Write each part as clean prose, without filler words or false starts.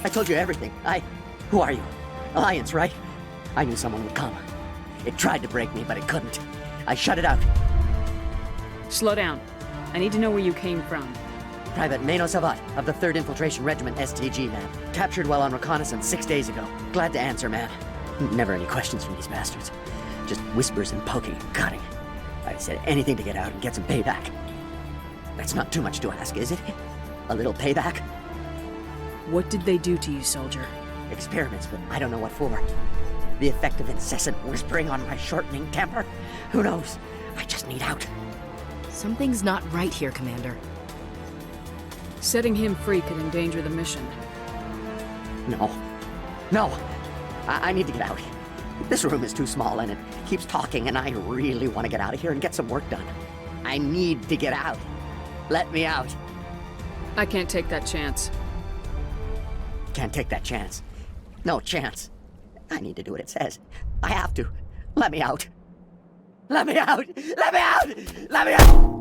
I told you everything. Who are you? Alliance, right? I knew someone would come. It tried to break me, but it couldn't. I shut it out. Slow down. I need to know where you came from. Private Mano Savat of the 3rd Infiltration Regiment STG, man. Captured while on reconnaissance 6 days ago. Glad to answer, man. Never any questions from these bastards. Just whispers and poking and cutting. I said anything to get out and get some payback. That's not too much to ask, is it? A little payback? What did they do to you, soldier? Experiments, but I don't know what for. The effect of incessant whispering on my shortening temper? Who knows? I just need out. Something's not right here, Commander. Setting him free could endanger the mission. No. No! I need to get out. This room is too small and it keeps talking and I really want to get out of here and get some work done. I need to get out. Let me out. I can't take that chance. Can't take that chance. No chance. I need to do what it says. I have to. Let me out. Let me out! Let me out! Let me out!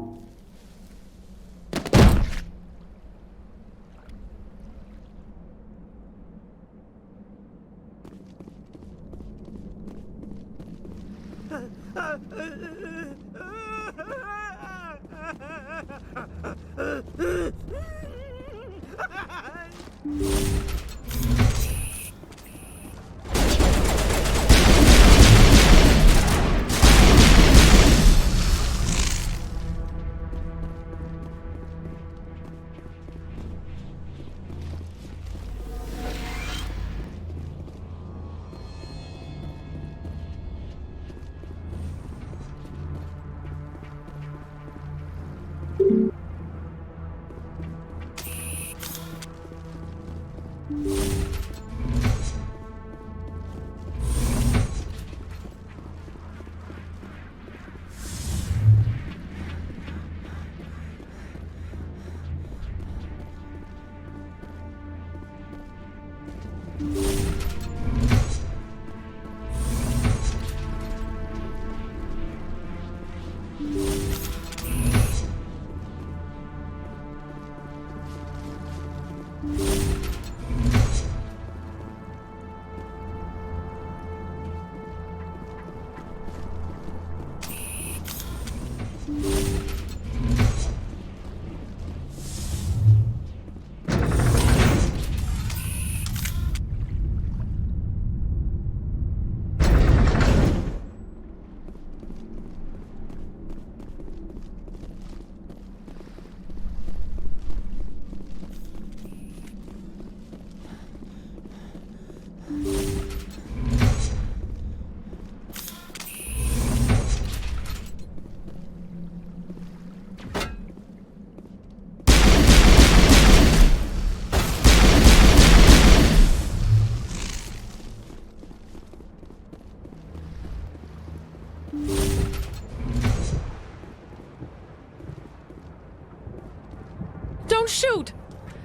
Don't shoot!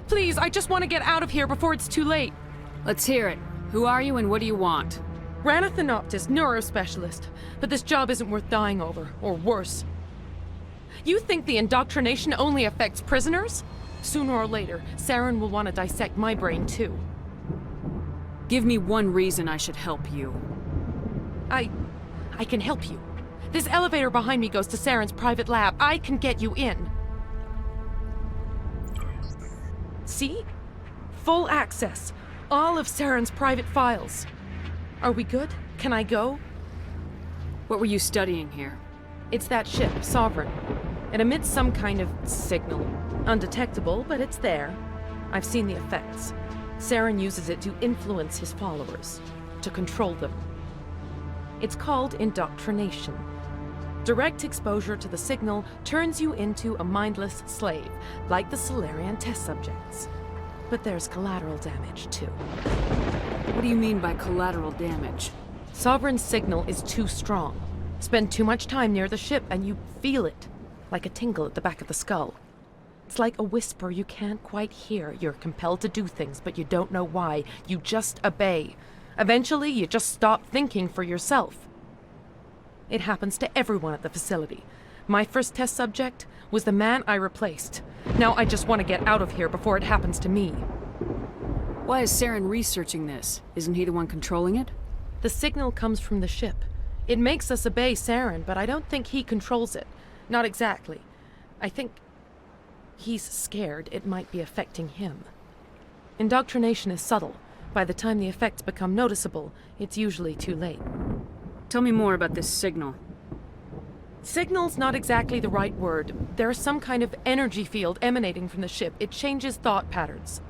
Please, I just want to get out of here before it's too late. Let's hear it. Who are you and what do you want? Ranathanoptis, neurospecialist. But this job isn't worth dying over, or worse. You think the indoctrination only affects prisoners? Sooner or later, Saren will want to dissect my brain too. Give me one reason I should help you. I can help you. This elevator behind me goes to Saren's private lab. I can get you in. See? Full access. All of Saren's private files. Are we good? Can I go? What were you studying here? It's that ship, Sovereign. It emits some kind of signal. Undetectable, but it's there. I've seen the effects. Saren uses it to influence his followers, to control them. It's called indoctrination. Direct exposure to the signal turns you into a mindless slave, like the Solarian test subjects. But there's collateral damage, too. What do you mean by collateral damage? Sovereign's signal is too strong. Spend too much time near the ship and you feel it, like a tingle at the back of the skull. It's like a whisper you can't quite hear. You're compelled to do things, but you don't know why. You just obey. Eventually, you just stop thinking for yourself. It happens to everyone at the facility. My first test subject was the man I replaced. Now I just want to get out of here before it happens to me. Why is Saren researching this? Isn't he the one controlling it? The signal comes from the ship. It makes us obey Saren, but I don't think he controls it. Not exactly. I think he's scared it might be affecting him. Indoctrination is subtle. By the time the effects become noticeable, it's usually too late. Tell me more about this signal. Signal's not exactly the right word. There's some kind of energy field emanating from the ship. It changes thought patterns.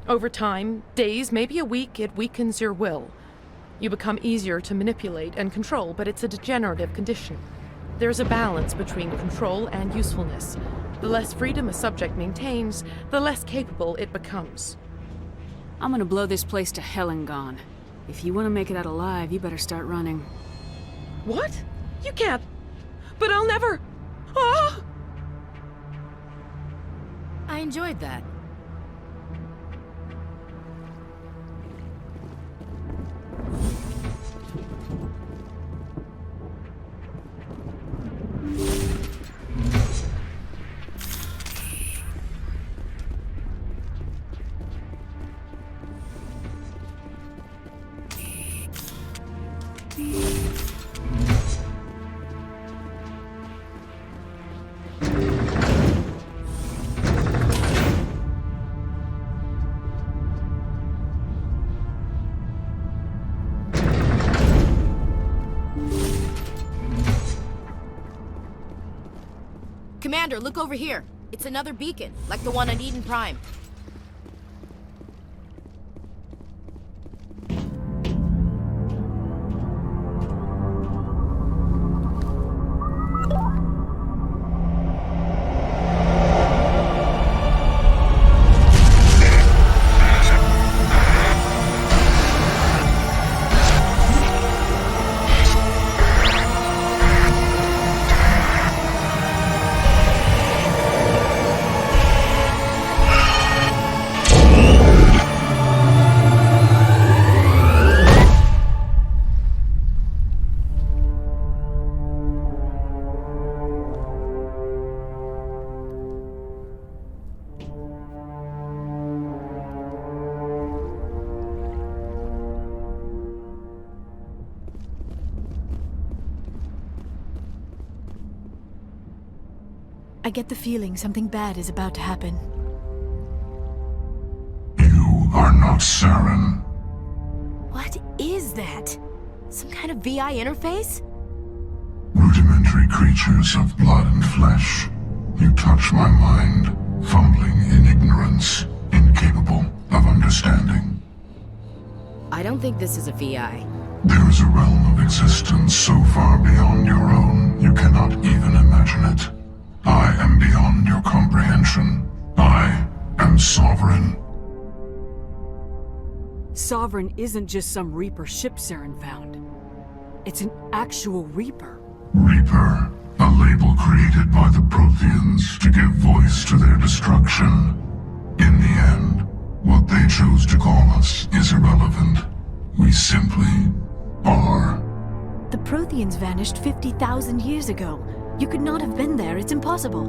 Over time, days, maybe a week, it weakens your will. You become easier to manipulate and control, but it's a degenerative condition. There's a balance between control and usefulness. The less freedom a subject maintains, the less capable it becomes. I'm gonna blow this place to hell and gone. If you want to make it out alive, you better start running. What? You can't. But I'll never. Ah! I enjoyed that. Commander, look over here. It's another beacon, like the one on Eden Prime. I get the feeling something bad is about to happen. You are not Saren. What is that? Some kind of VI interface? Rudimentary creatures of blood and flesh. You touch my mind, fumbling in ignorance, incapable of understanding. I don't think this is a VI. There is a realm of existence so far beyond your own, you cannot even imagine it. I am beyond your comprehension. I am sovereign. Sovereign isn't just some Reaper ship Saren found. It's an actual Reaper. Reaper, a label created by the Protheans to give voice to their destruction. In the end, what they chose to call us is irrelevant. We simply are. The Protheans vanished 50,000 years ago. You could not have been there. It's impossible.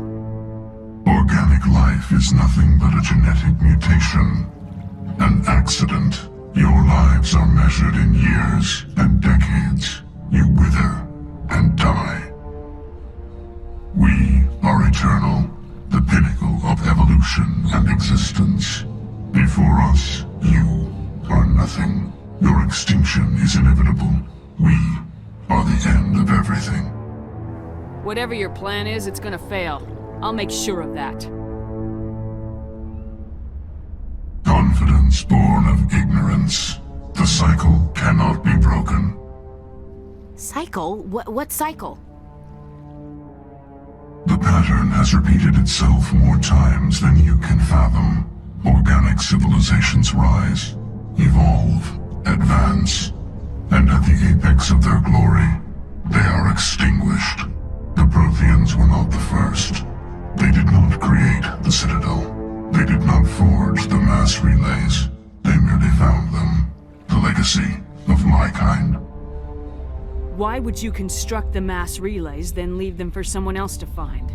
Organic life is nothing but a genetic mutation. An accident. Your lives are measured in years and decades. You wither and die. We are eternal, the pinnacle of evolution and existence. Before us, you are nothing. Your extinction is inevitable. We are the end of everything. Whatever your plan is, it's gonna fail. I'll make sure of that. Confidence born of ignorance. The cycle cannot be broken. Cycle? What cycle? The pattern has repeated itself more times than you can fathom. Organic civilizations rise, evolve, advance, and at the apex of their glory, they are extinguished. The Protheans were not the first. They did not create the Citadel. They did not forge the mass relays. They merely found them. The legacy of my kind. Why would you construct the mass relays, then leave them for someone else to find?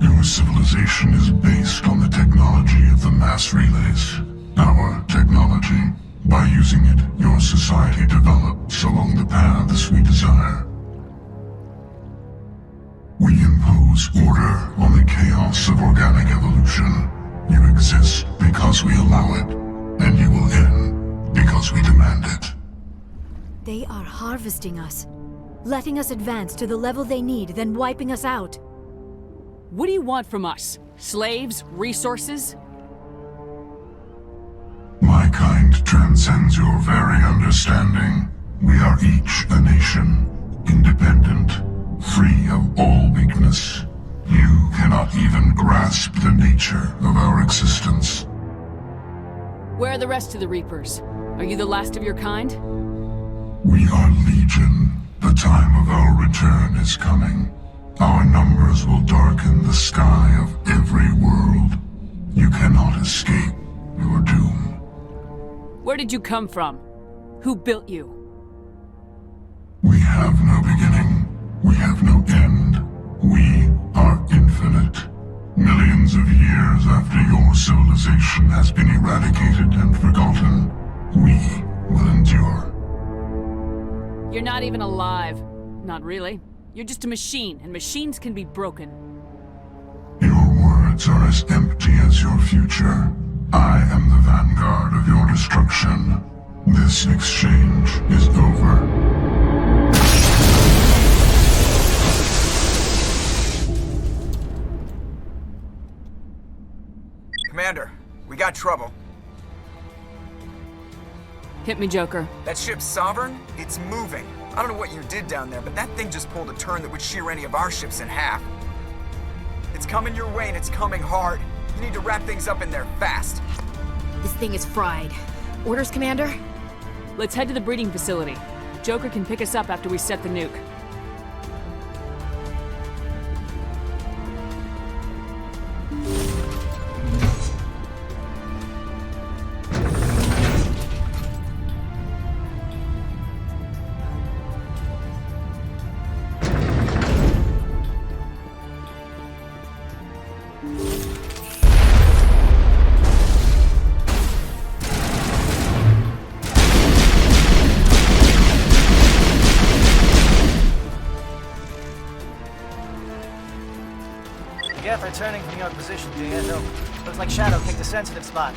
Your civilization is based on the technology of the mass relays. our technology. By using it, your society develops along the paths we desire. We impose order on the chaos of organic evolution. You exist because we allow it, and you will end because we demand it. They are harvesting us, letting us advance to the level they need, then wiping us out. What do you want from us? Slaves? Resources? My kind transcends your very understanding. We are each a nation, independent, free of all weakness. You cannot even grasp the nature of our existence. Where are the rest of the Reapers? Are you the last of your kind? We are Legion. The time of our return is coming. Our numbers will darken the sky of every world. You cannot escape your doom. Where did you come from? Who built you? We have no beginning. We have no end. We are infinite. Millions of years after your civilization has been eradicated and forgotten, we will endure. You're not even alive. Not really. You're just a machine, and machines can be broken. Your words are as empty as your future. I am the vanguard of your destruction. This exchange is over. Commander, we got trouble. Hit me, Joker. That ship's Sovereign? It's moving. I don't know what you did down there, but that thing just pulled a turn that would shear any of our ships in half. It's coming your way and it's coming hard. You need to wrap things up in there fast. This thing is fried. Orders, Commander? Let's head to the breeding facility. Joker can pick us up after we set the nuke. Geth returning from your position, do you? No. Looks like Shadow picked a sensitive spot.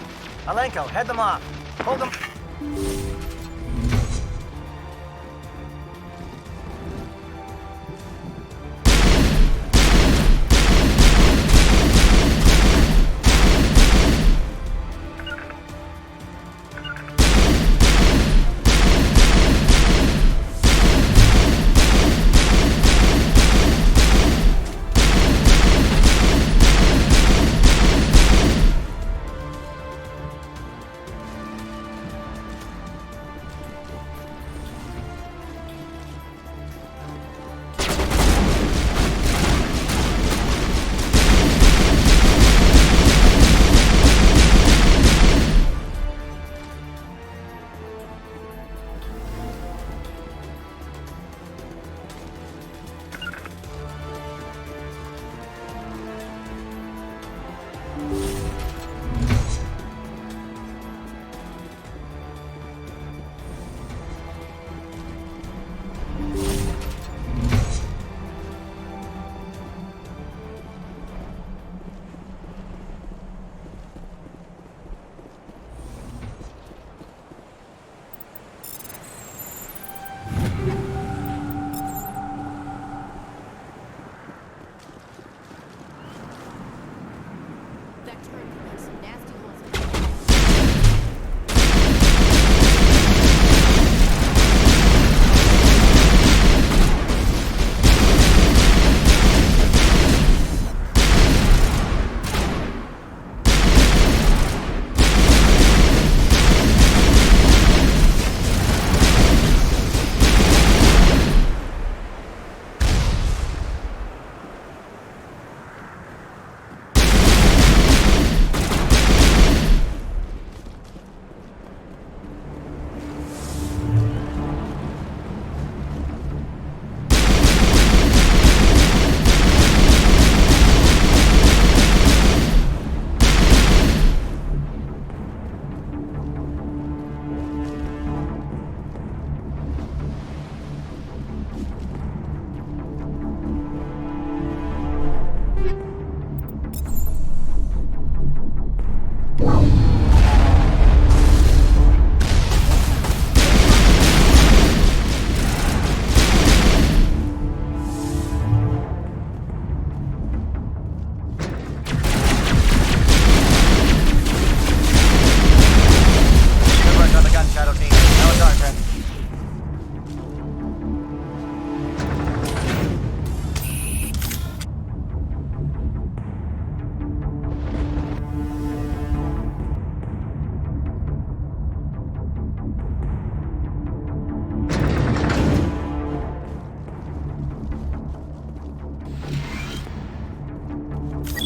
Alenko, head them off. Hold them.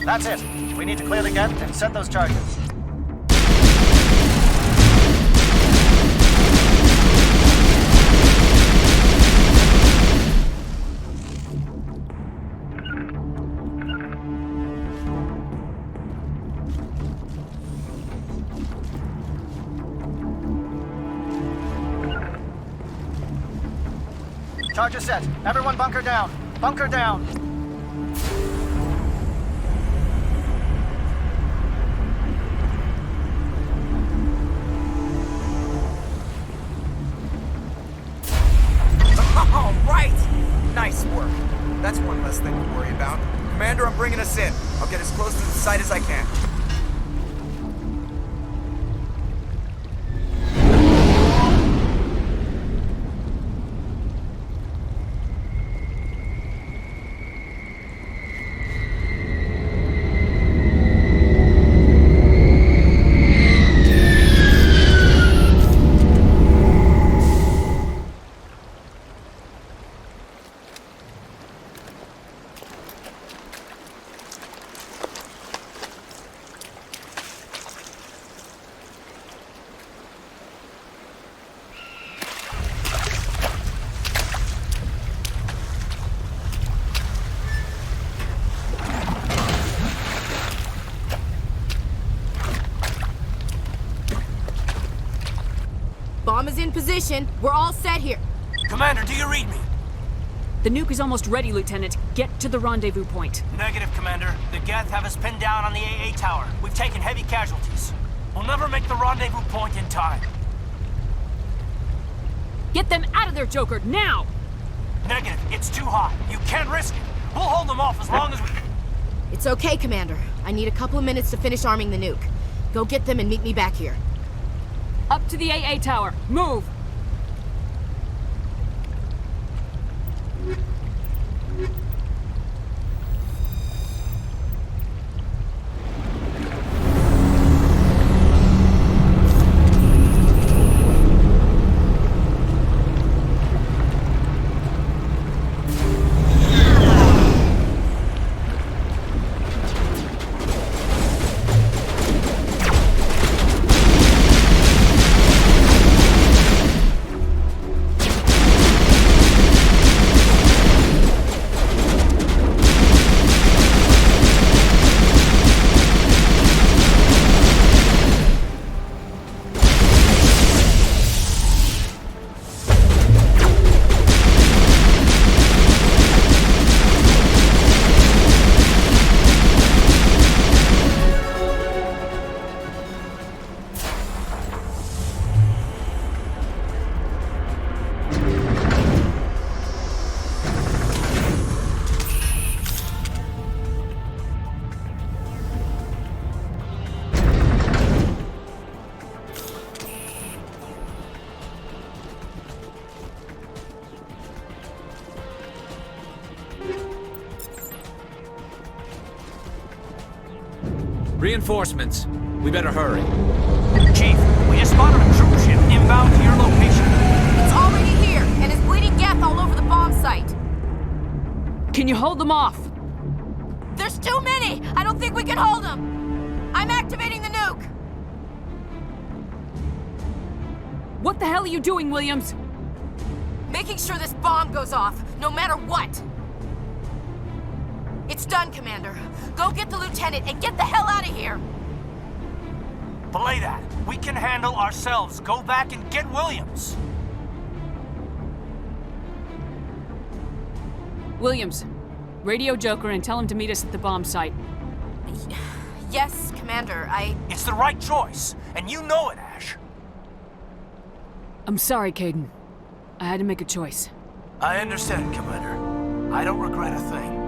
That's it. We need to clear the gate and set those charges. Charges set. Everyone bunker down. Bunker down. All right! Nice work. That's one less thing to worry about. Commander, I'm bringing us in. I'll get as close to the site as I can. Bomb is in position. We're all set here. Commander, do you read me? The nuke is almost ready, Lieutenant. Get to the rendezvous point. Negative, Commander. The Geth have us pinned down on the AA tower. We've taken heavy casualties. We'll never make the rendezvous point in time. Get them out of there, Joker, now! Negative. It's too hot. You can't risk it. We'll hold them off as long as we... It's okay, Commander. I need a couple of minutes to finish arming the nuke. Go get them and meet me back here. Up to the AA tower. Move! Reinforcements. We better hurry. Chief, we just spotted a troop ship inbound to your location. It's already here, and is bleeding Geth all over the bomb site. Can you hold them off? There's too many! I don't think we can hold them! I'm activating the nuke! What the hell are you doing, Williams? Making sure this bomb goes off, no matter what! It's done, Commander. Go get the lieutenant and get the hell out of here! Belay that. We can handle ourselves. Go back and get Williams. Williams, radio Joker and tell him to meet us at the bomb site. Yes, Commander, It's the right choice, and you know it, Ash. I'm sorry, Caden. I had to make a choice. I understand, Commander. I don't regret a thing.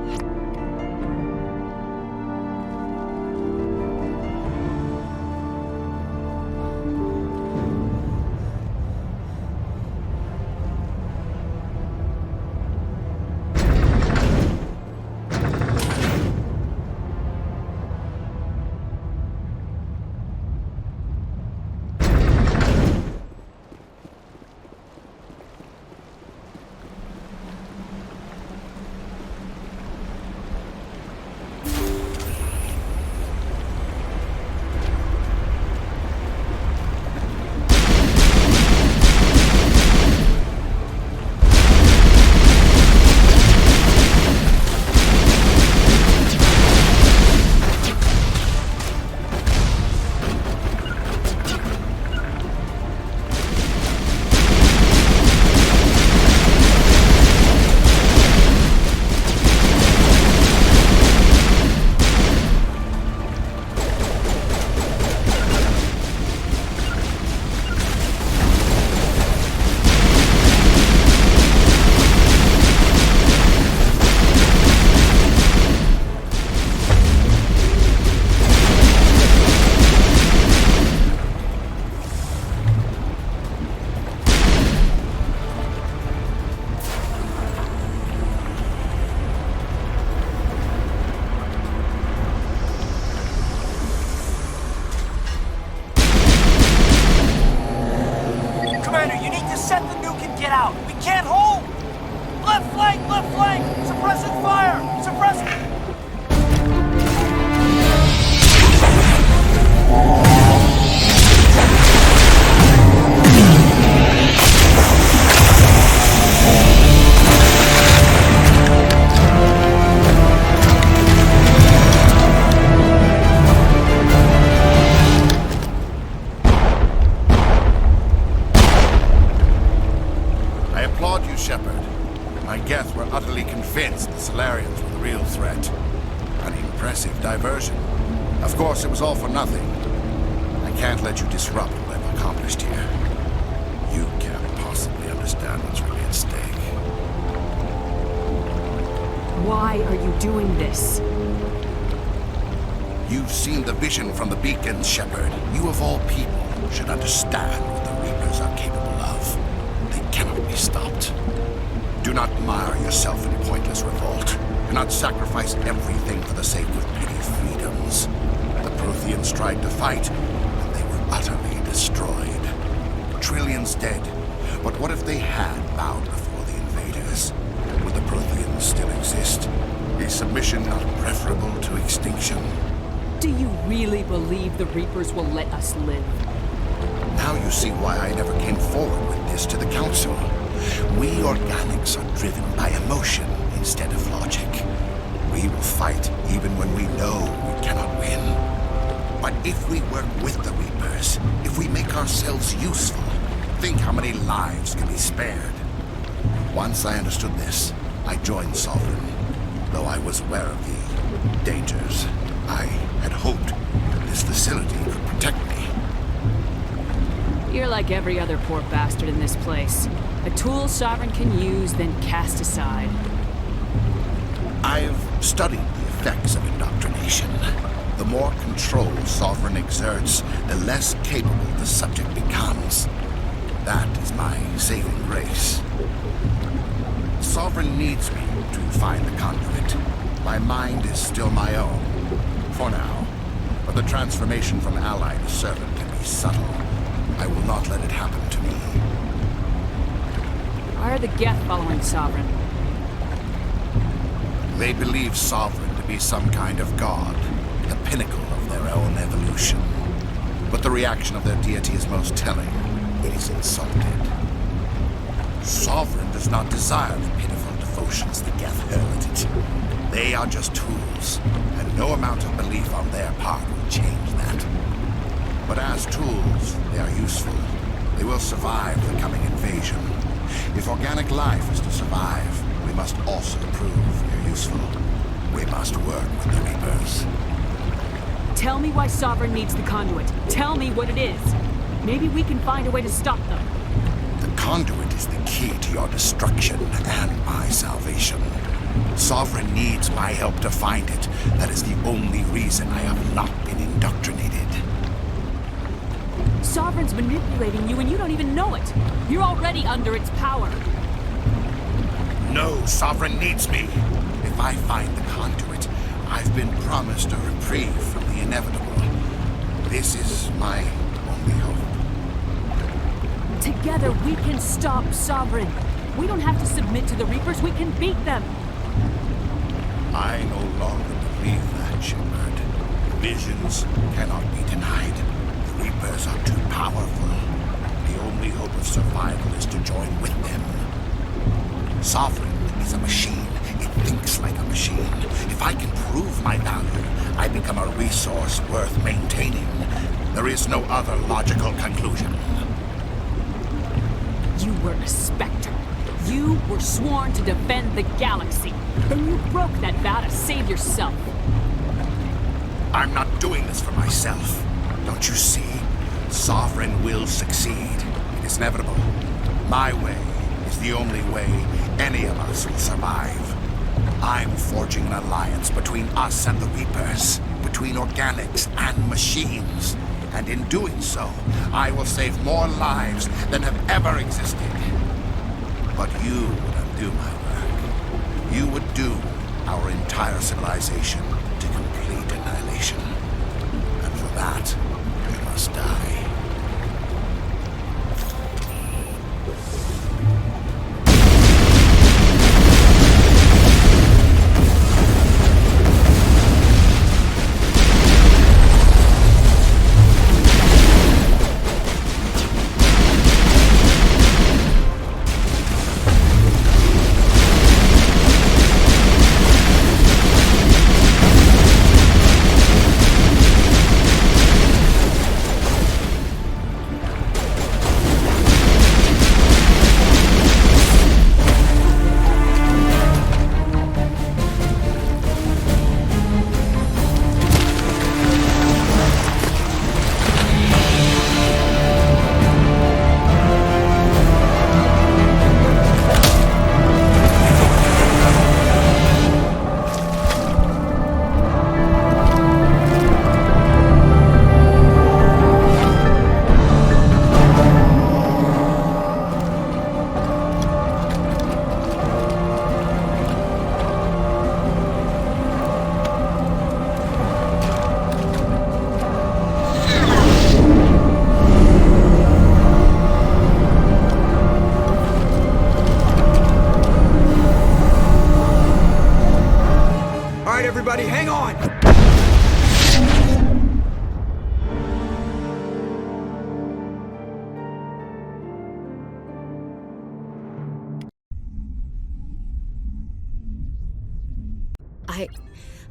get out. We can't hold! Left flank! Left flank! Suppressing fire! Suppressing... My Geth were utterly convinced the Solarians were the real threat. An impressive diversion. Of course, it was all for nothing. I can't let you disrupt what I've accomplished here. You can't possibly understand what's really at stake. Why are you doing this? You've seen the vision from the beacons, Shepard. You of all people should understand what the Reapers are capable of. They cannot be stopped. Do not mire yourself in pointless revolt. Do not sacrifice everything for the sake of petty freedoms. The Protheans tried to fight, and they were utterly destroyed. Trillions dead. But what if they had bowed before the invaders? Would the Protheans still exist? Is submission not preferable to extinction? Do you really believe the Reapers will let us live? Now you see why I never came forward with this to the Council. We organics are driven by emotion instead of logic. We will fight even when we know we cannot win. But if we work with the Reapers, if we make ourselves useful, think how many lives can be spared. Once I understood this, I joined Sovereign. Though I was aware of the dangers, I had hoped that this facility could protect me. You're like every other poor bastard in this place. A tool Sovereign can use, then cast aside. I've studied the effects of indoctrination. The more control Sovereign exerts, the less capable the subject becomes. That is my saving grace. Sovereign needs me to find the conduit. My mind is still my own, for now. But the transformation from ally to servant can be subtle. I will not let it happen to me. Why are the Geth following Sovereign? They believe Sovereign to be some kind of god, the pinnacle of their own evolution. But the reaction of their deity is most telling. It is insulted. Sovereign does not desire the pitiful devotions the Geth hurl at it. They are just tools, and no amount of belief on their part will change that. But as tools, they are useful. They will survive the coming invasion. If organic life is to survive, we must also prove we're useful. We must work with the Reapers. Tell me why Sovereign needs the conduit. Tell me what it is. Maybe we can find a way to stop them. The conduit is the key to your destruction and my salvation. Sovereign needs my help to find it. That is the only reason I have not been indoctrinated. Sovereign's manipulating you and you don't even know it. You're already under its power. No, Sovereign needs me. If I find the conduit, I've been promised a reprieve from the inevitable. This is my only hope. Together we can stop Sovereign. We don't have to submit to the Reapers, we can beat them. I no longer believe that, Shepard. Visions cannot be denied. The Reapers are too powerful. The only hope of survival is to join with them. Sovereign is a machine. It thinks like a machine. If I can prove my value, I become a resource worth maintaining. There is no other logical conclusion. You were a Spectre. You were sworn to defend the galaxy. Then you broke that vow to save yourself. I'm not doing this for myself. Don't you see? Sovereign will succeed. It is inevitable. My way is the only way any of us will survive. I'm forging an alliance between us and the Reapers, between organics and machines. And in doing so, I will save more lives than have ever existed. But you would undo my work. You would doom our entire civilization to complete annihilation. And for that, you must die.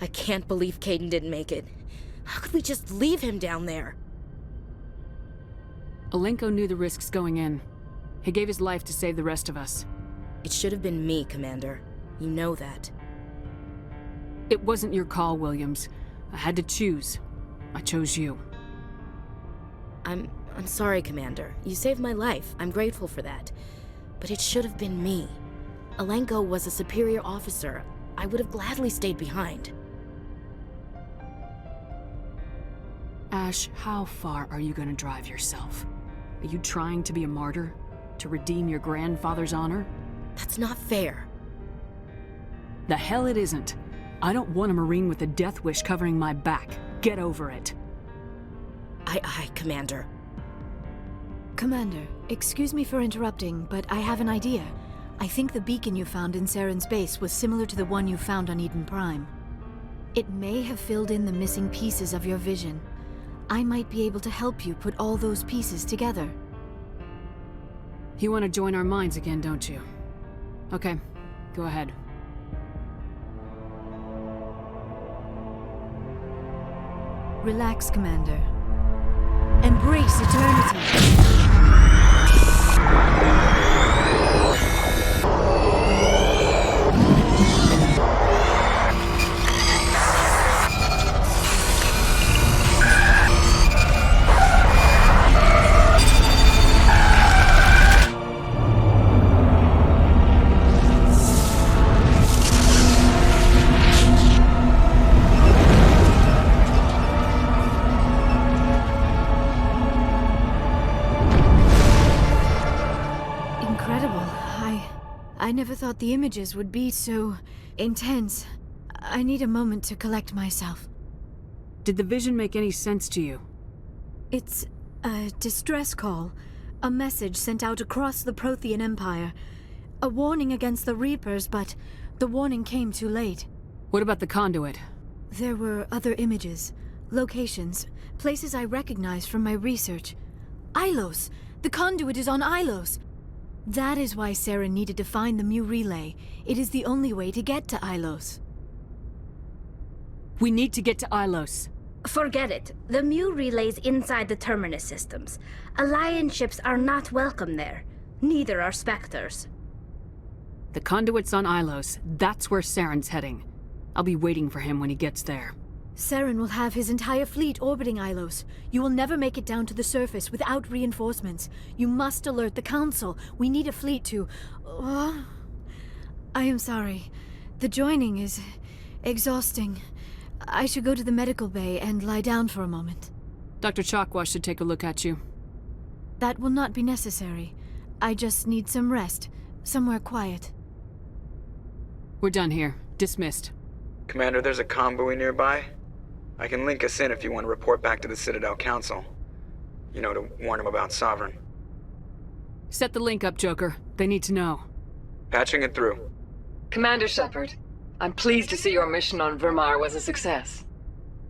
I can't believe Caden didn't make it. How could we just leave him down there? Alenko knew the risks going in. He gave his life to save the rest of us. It should have been me, Commander. You know that. It wasn't your call, Williams. I had to choose. I chose you. I'm sorry, Commander. You saved my life. I'm grateful for that. But it should have been me. Alenko was a superior officer. I would have gladly stayed behind. Ash, how far are you gonna drive yourself? Are you trying to be a martyr? To redeem your grandfather's honor? That's not fair. The hell it isn't. I don't want a Marine with a death wish covering my back. Get over it. Aye, Commander. Commander, excuse me for interrupting, but I have an idea. I think the beacon you found in Saren's base was similar to the one you found on Eden Prime. It may have filled in the missing pieces of your vision. I might be able to help you put all those pieces together. You want to join our minds again, don't you? Okay, go ahead. Relax, Commander. Embrace eternity. I never thought the images would be so intense. I need a moment to collect myself. Did the vision make any sense to you? It's a distress call. A message sent out across the Prothean Empire. A warning against the Reapers, but the warning came too late. What about the conduit? There were other images, locations, places I recognized from my research. Ilos! The conduit is on Ilos! That is why Saren needed to find the Mu relay. It is the only way to get to Ilos. We need to get to Ilos. Forget it. The Mu relay's inside the Terminus systems. Alliance ships are not welcome there. Neither are Spectres. The conduit's on Ilos. That's where Saren's heading. I'll be waiting for him when he gets there. Saren will have his entire fleet orbiting Ilos. You will never make it down to the surface without reinforcements. You must alert the Council. We need a fleet to... I am sorry. The joining is exhausting. I should go to the medical bay and lie down for a moment. Dr. Chakwas should take a look at you. That will not be necessary. I just need some rest. Somewhere quiet. We're done here. Dismissed. Commander, there's a convoy nearby. I can link us in if you want to report back to the Citadel Council. You know, to warn them about Sovereign. Set the link up, Joker. They need to know. Patching it through. Commander Shepard, I'm pleased to see your mission on Virmire was a success.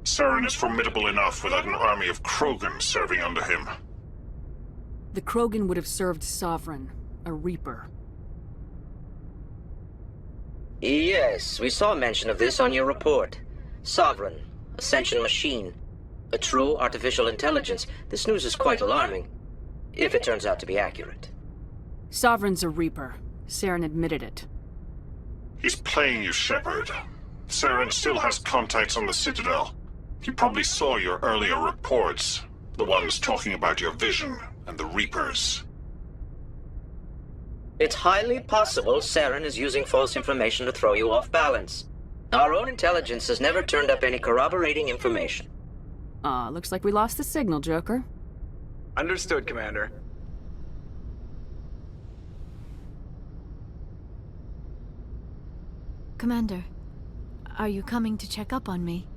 Saren is formidable enough without an army of Krogan serving under him. The Krogan would have served Sovereign, a Reaper. Yes, we saw mention of this on your report. Sovereign, Ascension machine, a true artificial intelligence. This news is quite alarming, if it turns out to be accurate. Sovereign's a Reaper. Saren admitted it. He's playing you, Shepard. Saren still has contacts on the Citadel. He probably saw your earlier reports, the ones talking about your vision and the Reapers. It's highly possible Saren is using false information to throw you off balance. Our own intelligence has never turned up any corroborating information. Looks like we lost the signal, Joker. Understood, Commander. Commander, are you coming to check up on me?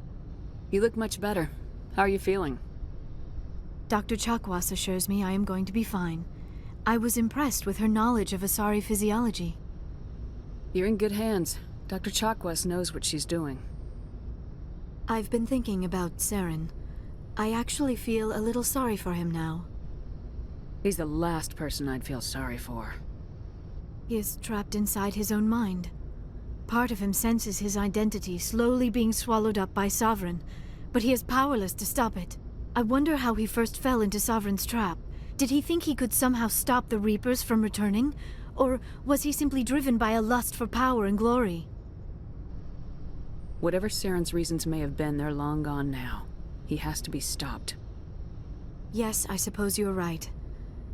You look much better. How are you feeling? Dr. Chakwas assures me I am going to be fine. I was impressed with her knowledge of Asari physiology. You're in good hands. Dr. Chakwas knows what she's doing. I've been thinking about Saren. I actually feel a little sorry for him now. He's the last person I'd feel sorry for. He is trapped inside his own mind. part of him senses his identity slowly being swallowed up by Sovereign, but he is powerless to stop it. I wonder how he first fell into Sovereign's trap. Did he think he could somehow stop the Reapers from returning? Or was he simply driven by a lust for power and glory? Whatever Saren's reasons may have been, they're long gone now. He has to be stopped. Yes, I suppose you're right.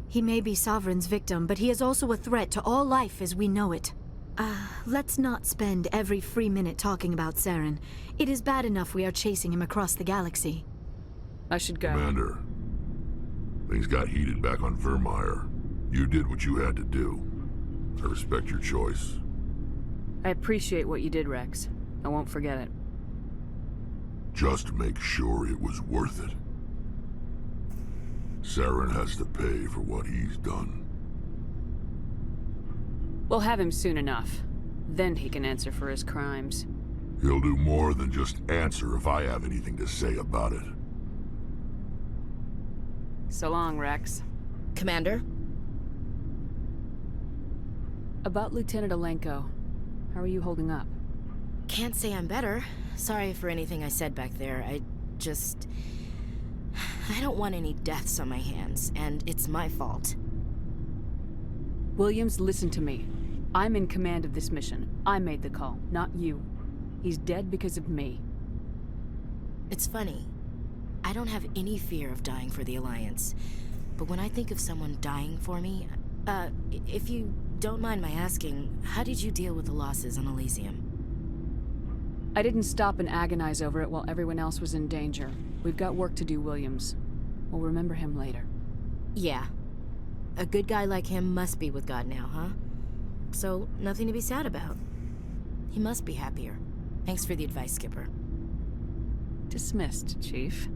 He may be Sovereign's victim, but he is also a threat to all life as we know it. Let's not spend every free minute talking about Saren. It is bad enough we are chasing him across the galaxy. I should go. Commander, things got heated back on Virmire. You did what you had to do. I respect your choice. I appreciate what you did, Rex. I won't forget it. Just make sure it was worth it. Saren has to pay for what he's done. We'll have him soon enough. Then he can answer for his crimes. He'll do more than just answer if I have anything to say about it. So long, Rex. Commander? About Lieutenant Alenko, how are you holding up? Can't say I'm better. Sorry for anything I said back there. I don't want any deaths on my hands, and it's my fault. Williams, listen to me. I'm in command of this mission. I made the call, not you. He's dead because of me. It's funny. I don't have any fear of dying for the Alliance. But when I think of someone dying for me... if you don't mind my asking, how did you deal with the losses on Elysium? I didn't stop and agonize over it while everyone else was in danger. We've got work to do, Williams. We'll remember him later. Yeah. A good guy like him must be with God now, huh? So, nothing to be sad about. He must be happier. Thanks for the advice, Skipper. Dismissed, Chief.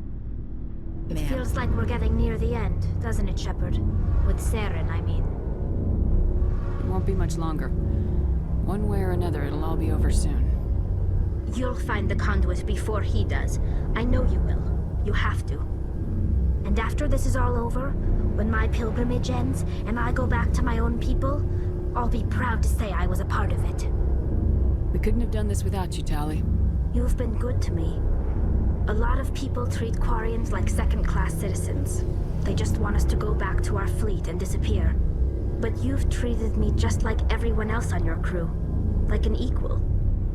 It feels like we're getting near the end, doesn't it, Shepard? With Saren, I mean. It won't be much longer. One way or another, it'll all be over soon. You'll find the conduit before he does. I know you will. You have to. And after this is all over, when my pilgrimage ends and I go back to my own people, I'll be proud to say I was a part of it. We couldn't have done this without you, Tali. You've been good to me. A lot of people treat Quarians like second-class citizens. They just want us to go back to our fleet and disappear. But you've treated me just like everyone else on your crew. Like an equal.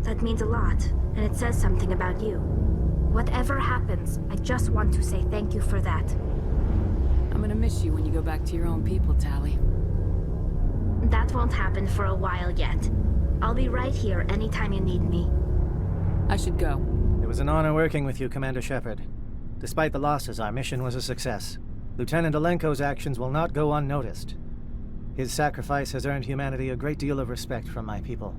That means a lot, and it says something about you. Whatever happens, I just want to say thank you for that. I'm gonna miss you when you go back to your own people, Tali. That won't happen for a while yet. I'll be right here anytime you need me. I should go. It was an honor working with you, Commander Shepard. Despite the losses, our mission was a success. Lieutenant Alenko's actions will not go unnoticed. His sacrifice has earned humanity a great deal of respect from my people.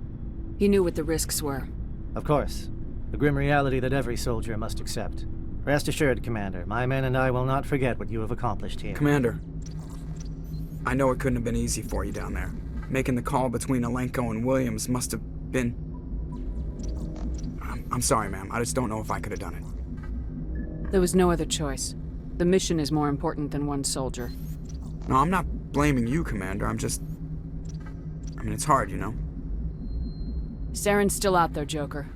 You knew what the risks were. Of course. The grim reality that every soldier must accept. Rest assured, Commander, my men and I will not forget what you have accomplished here. Commander, I know it couldn't have been easy for you down there. Making the call between Alenko and Williams must have been... I'm sorry, ma'am. I just don't know if I could have done it. There was no other choice. The mission is more important than one soldier. No, I'm not blaming you, Commander. I'm just... I mean, it's hard, you know? Saren's still out there, Joker.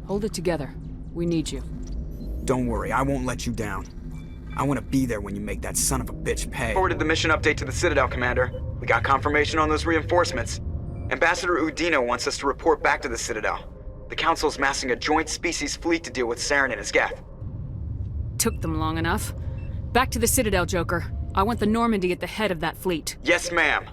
Hold it together. We need you. Don't worry, I won't let you down. I want to be there when you make that son of a bitch pay. Forwarded the mission update to the Citadel, Commander. We got confirmation on those reinforcements. Ambassador Udino wants us to report back to the Citadel. The Council's massing a joint species fleet to deal with Saren and his Geth. Took them long enough. Back to the Citadel, Joker. I want the Normandy at the head of that fleet. Yes, ma'am.